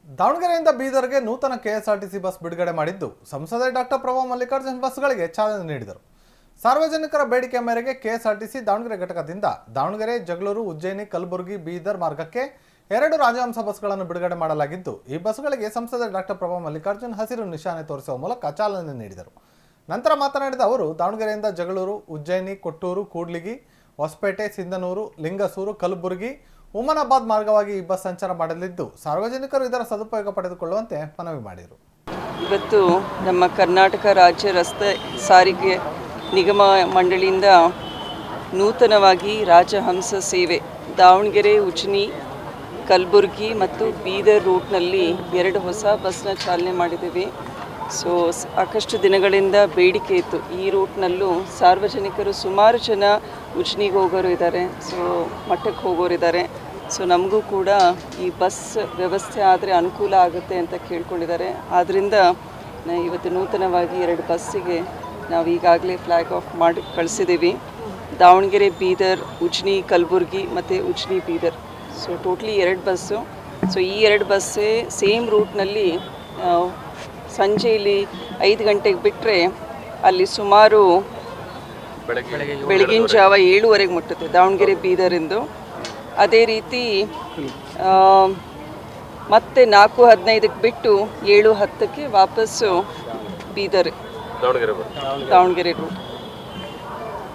ದಾವಣಗೆರೆಯಿಂದ ಬೀದರ್ಗೆ ನೂತನ KSRTC bus ಬಿಡುಗಡೆ ಮಾಡಿದ್ದು ಸಂಸದೆ ಡಾಕ್ಟರ್ ಪ್ರಭಾ ಮಲ್ಲಿಕಾರ್ಜುನ್ ಬಸ್ಗಳಿಗೆ ಚಾಲನೆ ನೀಡಿದರು. ಸಾರ್ವಜನಿಕರ ಬೇಡಿಕೆ ಮೇರೆಗೆ ಕೆಎಸ್ಆರ್ಟಿಸಿ ದಾವಣಗೆರೆ ಘಟಕದಿಂದ ದಾವಣಗೆರೆ, ಜಗಳೂರು, ಉಜ್ಜಯಿನಿ, ಕಲಬುರಗಿ, ಬೀದರ್ ಮಾರ್ಗಕ್ಕೆ 2 ರಾಜಹಂಸ ಬಸ್ಗಳನ್ನು ಬಿಡುಗಡೆ ಮಾಡಲಾಗಿದ್ದು, ಈ ಬಸ್ಗಳಿಗೆ ಸಂಸದೆ ಡಾಕ್ಟರ್ ಪ್ರಭಾ ಮಲ್ಲಿಕಾರ್ಜುನ್ ಹಸಿರು ನಿಶಾನೆ ತೋರಿಸುವ ಮೂಲಕ ಚಾಲನೆ ನೀಡಿದರು. ನಂತರ ಮಾತನಾಡಿದ ಅವರು, ದಾವಣಗೆರೆಯಿಂದ ಜಗಳೂರು, ಉಜ್ಜಯಿನಿ, ಕೊಟ್ಟೂರು, ಕೂಡ್ಲಿಗಿ, ಹೊಸಪೇಟೆ, ಸಿಂಧನೂರು, ಲಿಂಗಸೂರು, ಕಲಬುರಗಿ, ಉಮನಾಬಾದ್ ಮಾರ್ಗವಾಗಿ ಈ ಬಸ್ ಸಂಚಾರ ಮಾಡಲಿದ್ದು, ಸಾರ್ವಜನಿಕರು ಇದರ ಸದುಪಯೋಗ ಪಡೆದುಕೊಳ್ಳುವಂತೆ ಮನವಿ ಮಾಡಿದರು. ಇವತ್ತು ನಮ್ಮ ಕರ್ನಾಟಕ ರಾಜ್ಯ ರಸ್ತೆ ಸಾರಿಗೆ ನಿಗಮ ಮಂಡಳಿಯಿಂದ ನೂತನವಾಗಿ ರಾಜಹಂಸ ಸೇವೆ ದಾವಣಗೆರೆ, ಉಜ್ಜಯಿನಿ, ಕಲಬುರಗಿ ಮತ್ತು ಬೀದರ್ ರೂಟ್ನಲ್ಲಿ 2 ಹೊಸ ಬಸ್ನ ಚಾಲನೆ ಮಾಡಿದ್ದೀವಿ. ಸಾಕಷ್ಟು ದಿನಗಳಿಂದ ಬೇಡಿಕೆ ಇತ್ತು. ಈ ರೂಟ್ನಲ್ಲೂ ಸಾರ್ವಜನಿಕರು ಸುಮಾರು ಜನ ಉಜ್ಜಯಿನಿಗೆ ಹೋಗೋರು ಇದ್ದಾರೆ, ಮಠಕ್ಕೆ ಹೋಗೋರು ಇದ್ದಾರೆ. ನಮಗೂ ಕೂಡ ಈ ಬಸ್ ವ್ಯವಸ್ಥೆ ಆದರೆ ಅನುಕೂಲ ಆಗುತ್ತೆ ಅಂತ ಕೇಳ್ಕೊಂಡಿದ್ದಾರೆ. ಆದ್ದರಿಂದ ಇವತ್ತು ನೂತನವಾಗಿ 2 ಬಸ್ಸಿಗೆ ನಾವು ಈಗಾಗಲೇ ಫ್ಲ್ಯಾಗ್ ಆಫ್ ಮಾಡಿ ಕಳಿಸಿದ್ದೀವಿ. ದಾವಣಗೆರೆ, ಬೀದರ್, ಉಜ್ಜಯಿನಿ, ಕಲಬುರಗಿ ಮತ್ತು ಉಜ್ಜಯಿನಿ, ಬೀದರ್. Totally 2 bus. ಈ 2 ಬಸ್ಸೇ ಸೇಮ್ ರೂಟ್ನಲ್ಲಿ ಸಂಜೆಯಲ್ಲಿ 5 ಗಂಟೆಗೆ ಬಿಟ್ಟರೆ ಅಲ್ಲಿ ಸುಮಾರು ಬೆಳಗಿನ ಜಾವ 7:30 ಮುಟ್ಟುತ್ತೆ ದಾವಣಗೆರೆ, ಬೀದರಿಂದು. ಅದೇ ರೀತಿ ಮತ್ತೆ 4:15 ಬಿಟ್ಟು 7:10 ವಾಪಸ್ಸು ಬೀದರ್, ದಾವಣಗೆರೆ ರೂಟ್.